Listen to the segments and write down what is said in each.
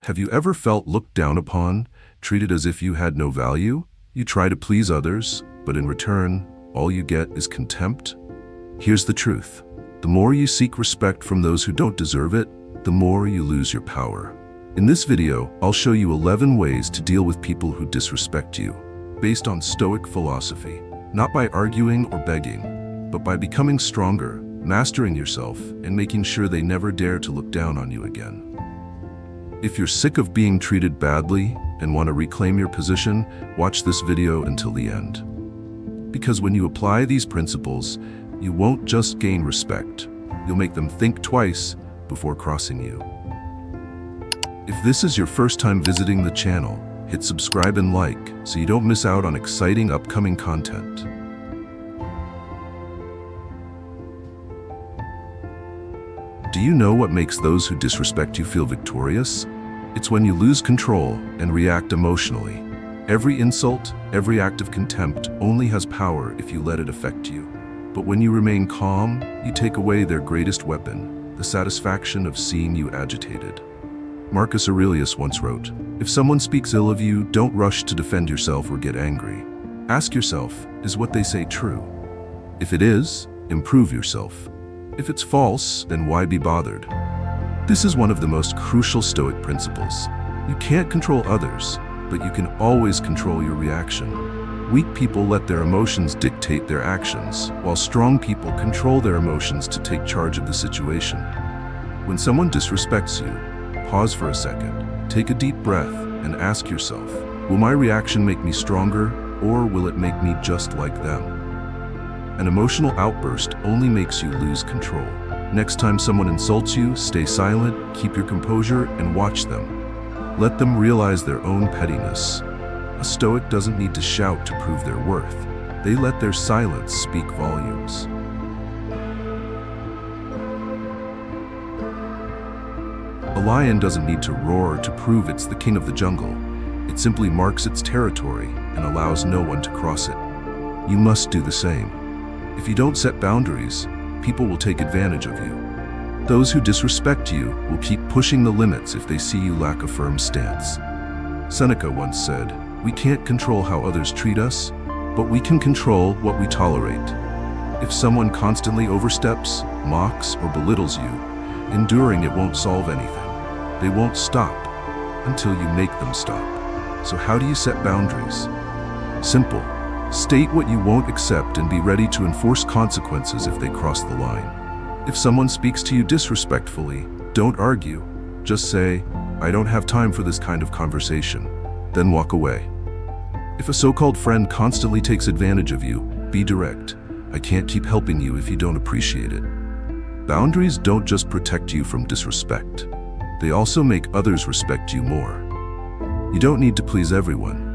Have you ever felt looked down upon, treated as if you had no value? You try to please others, but in return, all you get is contempt? Here's the truth. The more you seek respect from those who don't deserve it, the more you lose your power. In this video, I'll show you 11 ways to deal with people who disrespect you, based on Stoic philosophy. Not by arguing or begging, but by becoming stronger, mastering yourself, and making sure they never dare to look down on you again. If you're sick of being treated badly and want to reclaim your position, watch this video until the end. Because when you apply these principles, you won't just gain respect, you'll make them think twice before crossing you. If this is your first time visiting the channel, hit subscribe and like so you don't miss out on exciting upcoming content. Do you know what makes those who disrespect you feel victorious? It's when you lose control and react emotionally. Every insult, every act of contempt only has power if you let it affect you. But when you remain calm, you take away their greatest weapon, the satisfaction of seeing you agitated. Marcus Aurelius once wrote, "If someone speaks ill of you, don't rush to defend yourself or get angry. Ask yourself, is what they say true? If it is, improve yourself. If it's false, then why be bothered?" This is one of the most crucial Stoic principles. You can't control others, but you can always control your reaction. Weak people let their emotions dictate their actions, while strong people control their emotions to take charge of the situation. When someone disrespects you, pause for a second, take a deep breath, and ask yourself, will my reaction make me stronger, or will it make me just like them? An emotional outburst only makes you lose control. Next time someone insults you, stay silent, keep your composure, and watch them. Let them realize their own pettiness. A Stoic doesn't need to shout to prove their worth. They let their silence speak volumes. A lion doesn't need to roar to prove it's the king of the jungle. It simply marks its territory and allows no one to cross it. You must do the same. If you don't set boundaries, people will take advantage of you. Those who disrespect you will keep pushing the limits if they see you lack a firm stance. Seneca once said, "We can't control how others treat us, but we can control what we tolerate." If someone constantly oversteps, mocks, or belittles you, enduring it won't solve anything. They won't stop until you make them stop. So how do you set boundaries? Simple. State what you won't accept and be ready to enforce consequences if they cross the line. If someone speaks to you disrespectfully, don't argue. Just say, "I don't have time for this kind of conversation," then walk away. If a so-called friend constantly takes advantage of you, be direct. "I can't keep helping you if you don't appreciate it." Boundaries don't just protect you from disrespect. They also make others respect you more. You don't need to please everyone.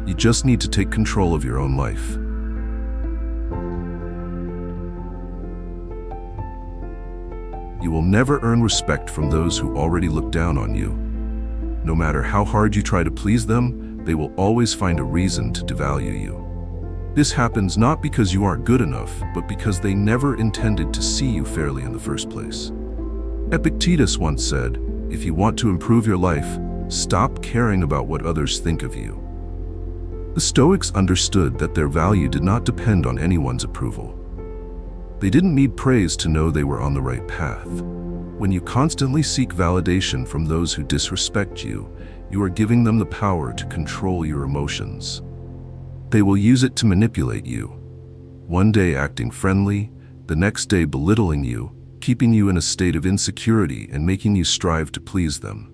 You just need to take control of your own life. You will never earn respect from those who already look down on you. No matter how hard you try to please them, they will always find a reason to devalue you. This happens not because you aren't good enough, but because they never intended to see you fairly in the first place. Epictetus once said, "If you want to improve your life, stop caring about what others think of you." The Stoics understood that their value did not depend on anyone's approval. They didn't need praise to know they were on the right path. When you constantly seek validation from those who disrespect you, you are giving them the power to control your emotions. They will use it to manipulate you. One day acting friendly, the next day belittling you, keeping you in a state of insecurity and making you strive to please them.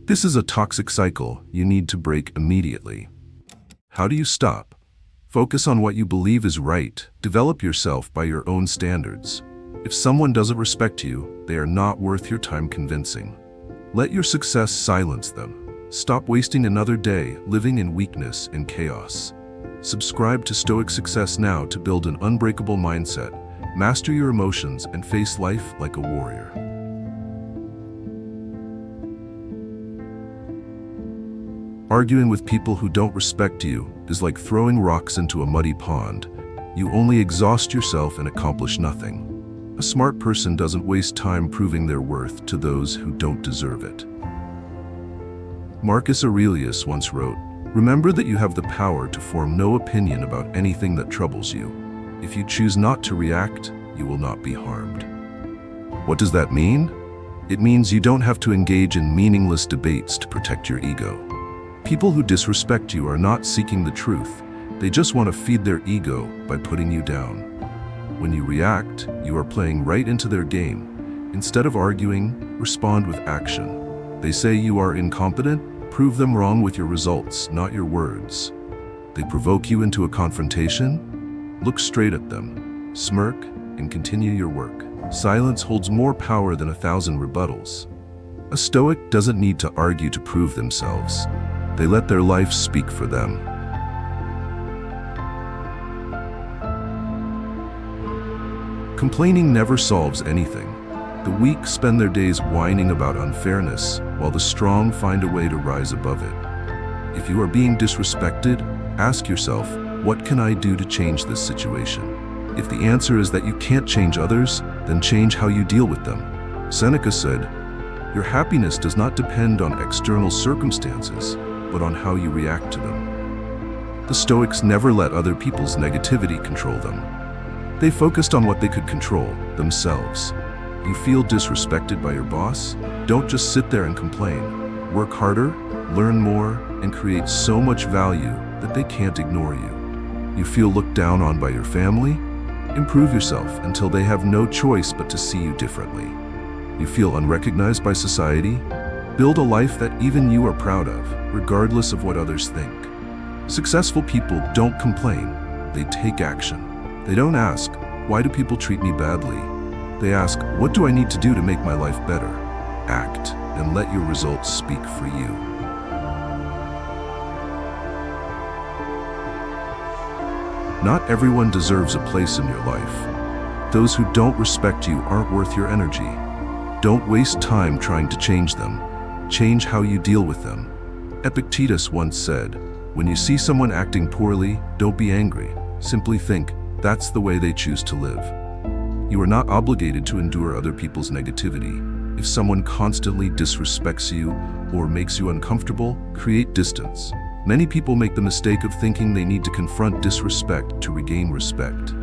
This is a toxic cycle you need to break immediately. How do you stop? Focus on what you believe is right. Develop yourself by your own standards. If someone doesn't respect you, they are not worth your time convincing. Let your success silence them. Stop wasting another day living in weakness and chaos. Subscribe to Stoic Success now to build an unbreakable mindset, master your emotions, and face life like a warrior. Arguing with people who don't respect you is like throwing rocks into a muddy pond. You only exhaust yourself and accomplish nothing. A smart person doesn't waste time proving their worth to those who don't deserve it. Marcus Aurelius once wrote, "Remember that you have the power to form no opinion about anything that troubles you. If you choose not to react, you will not be harmed." What does that mean? It means you don't have to engage in meaningless debates to protect your ego. People who disrespect you are not seeking the truth. They just want to feed their ego by putting you down. When you react, you are playing right into their game. Instead of arguing, respond with action. They say you are incompetent. Prove them wrong with your results, not your words. They provoke you into a confrontation? Look straight at them, smirk, and continue your work. Silence holds more power than 1,000 rebuttals. A Stoic doesn't need to argue to prove themselves. They let their life speak for them. Complaining never solves anything. The weak spend their days whining about unfairness, while the strong find a way to rise above it. If you are being disrespected, ask yourself, what can I do to change this situation? If the answer is that you can't change others, then change how you deal with them. Seneca said, "Your happiness does not depend on external circumstances, but on how you react to them." The Stoics never let other people's negativity control them. They focused on what they could control, themselves. You feel disrespected by your boss? Don't just sit there and complain. Work harder, learn more, and create so much value that they can't ignore you. You feel looked down on by your family? Improve yourself until they have no choice but to see you differently. You feel unrecognized by society? Build a life that even you are proud of, regardless of what others think. Successful people don't complain, they take action. They don't ask, "Why do people treat me badly?" They ask, "What do I need to do to make my life better?" Act, and let your results speak for you. Not everyone deserves a place in your life. Those who don't respect you aren't worth your energy. Don't waste time trying to change them. Change how you deal with them. Epictetus once said, "When you see someone acting poorly, don't be angry. Simply think, that's the way they choose to live." You are not obligated to endure other people's negativity. If someone constantly disrespects you or makes you uncomfortable, create distance. Many people make the mistake of thinking they need to confront disrespect to regain respect.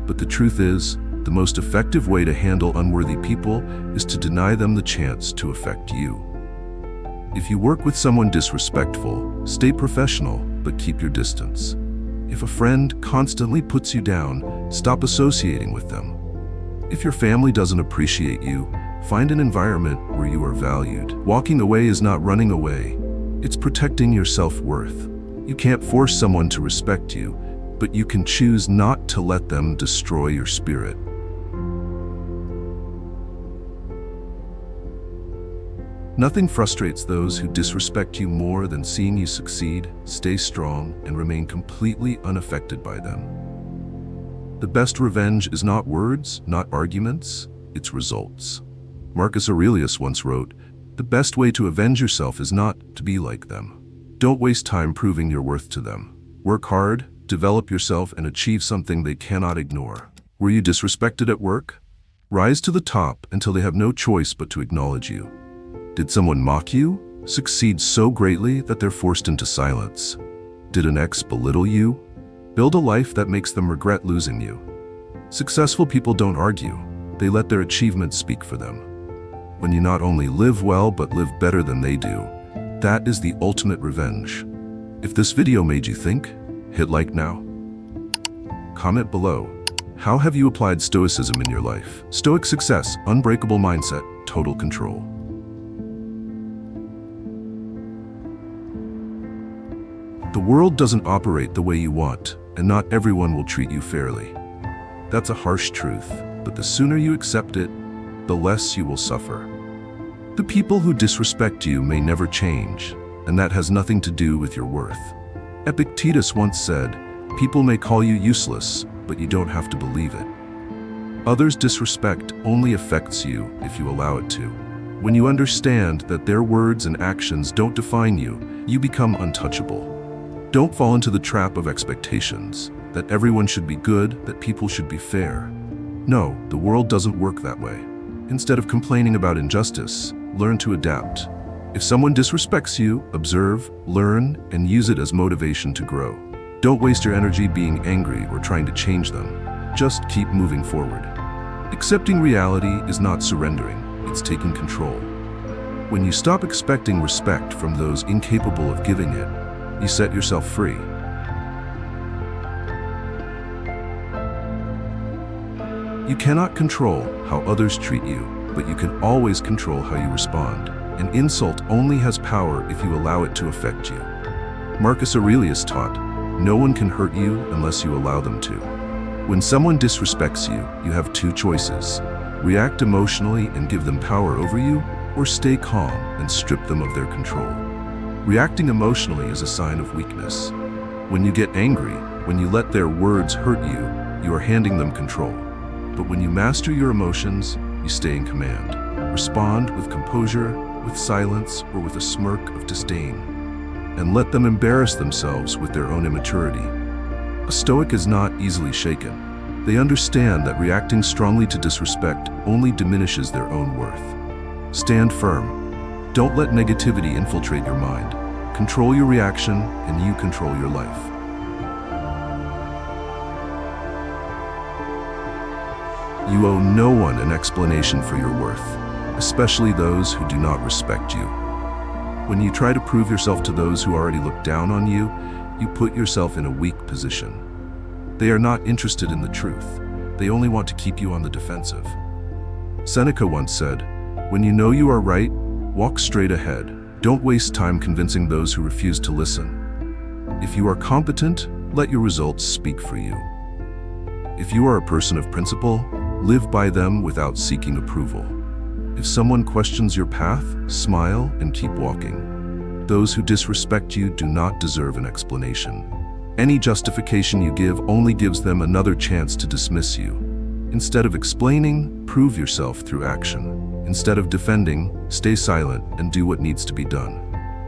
But the truth is, the most effective way to handle unworthy people is to deny them the chance to affect you. If you work with someone disrespectful, stay professional, but keep your distance. If a friend constantly puts you down, stop associating with them. If your family doesn't appreciate you, find an environment where you are valued. Walking away is not running away. It's protecting your self-worth. You can't force someone to respect you, but you can choose not to let them destroy your spirit. Nothing frustrates those who disrespect you more than seeing you succeed, stay strong, and remain completely unaffected by them. The best revenge is not words, not arguments, it's results. Marcus Aurelius once wrote, "The best way to avenge yourself is not to be like them." Don't waste time proving your worth to them. Work hard, develop yourself, and achieve something they cannot ignore. Were you disrespected at work? Rise to the top until they have no choice but to acknowledge you. Did someone mock you? Succeed so greatly that they're forced into silence. Did an ex belittle you? Build a life that makes them regret losing you. Successful people don't argue. They let their achievements speak for them. When you not only live well but live better than they do, that is the ultimate revenge. If this video made you think, hit like now. Comment below. How have you applied Stoicism in your life? Stoic success, unbreakable mindset, total control. The world doesn't operate the way you want, and not everyone will treat you fairly. That's a harsh truth, but the sooner you accept it, the less you will suffer. The people who disrespect you may never change, and that has nothing to do with your worth. Epictetus once said, "People may call you useless, but you don't have to believe it." Others' disrespect only affects you if you allow it to. When you understand that their words and actions don't define you, you become untouchable. Don't fall into the trap of expectations, that everyone should be good, that people should be fair. No, the world doesn't work that way. Instead of complaining about injustice, learn to adapt. If someone disrespects you, observe, learn, and use it as motivation to grow. Don't waste your energy being angry or trying to change them. Just keep moving forward. Accepting reality is not surrendering, it's taking control. When you stop expecting respect from those incapable of giving it, you set yourself free. You cannot control how others treat you, but you can always control how you respond. An insult only has power if you allow it to affect you. Marcus Aurelius taught, "No one can hurt you unless you allow them to." When someone disrespects you, you have two choices: react emotionally and give them power over you, or stay calm and strip them of their control. Reacting emotionally is a sign of weakness. When you get angry, when you let their words hurt you, you are handing them control. But when you master your emotions, you stay in command. Respond with composure, with silence, or with a smirk of disdain, and let them embarrass themselves with their own immaturity. A Stoic is not easily shaken. They understand that reacting strongly to disrespect only diminishes their own worth. Stand firm. Don't let negativity infiltrate your mind. Control your reaction, and you control your life. You owe no one an explanation for your worth, especially those who do not respect you. When you try to prove yourself to those who already look down on you, you put yourself in a weak position. They are not interested in the truth. They only want to keep you on the defensive. Seneca once said, "When you know you are right, walk straight ahead. Don't waste time convincing those who refuse to listen. If you are competent, let your results speak for you. If you are a person of principle, live by them without seeking approval. If someone questions your path, smile and keep walking. Those who disrespect you do not deserve an explanation. Any justification you give only gives them another chance to dismiss you. Instead of explaining, prove yourself through action. Instead of defending, stay silent and do what needs to be done."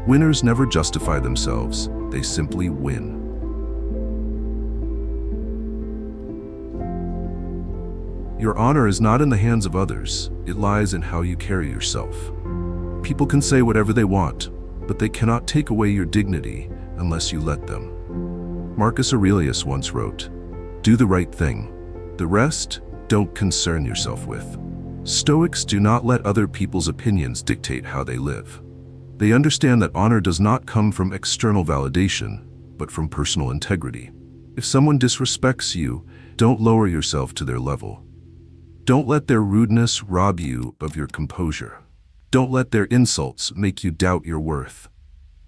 Winners never justify themselves, they simply win. Your honor is not in the hands of others, it lies in how you carry yourself. People can say whatever they want, but they cannot take away your dignity unless you let them. Marcus Aurelius once wrote, "Do the right thing. The rest, don't concern yourself with." Stoics do not let other people's opinions dictate how they live. They understand that honor does not come from external validation, but from personal integrity. If someone disrespects you, don't lower yourself to their level. Don't let their rudeness rob you of your composure. Don't let their insults make you doubt your worth.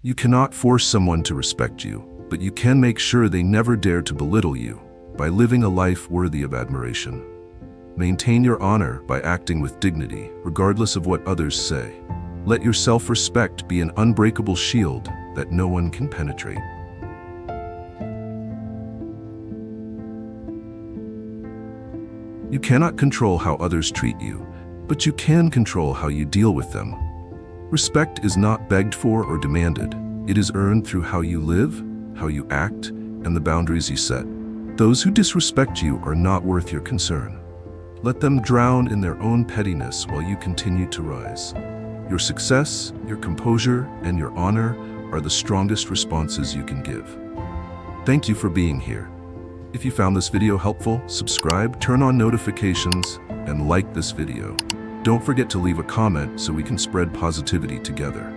You cannot force someone to respect you, but you can make sure they never dare to belittle you by living a life worthy of admiration. Maintain your honor by acting with dignity, regardless of what others say. Let your self-respect be an unbreakable shield that no one can penetrate. You cannot control how others treat you, but you can control how you deal with them. Respect is not begged for or demanded. It is earned through how you live, how you act, and the boundaries you set. Those who disrespect you are not worth your concern. Let them drown in their own pettiness while you continue to rise. Your success, your composure, and your honor are the strongest responses you can give. Thank you for being here. If you found this video helpful, subscribe, turn on notifications, and like this video. Don't forget to leave a comment so we can spread positivity together.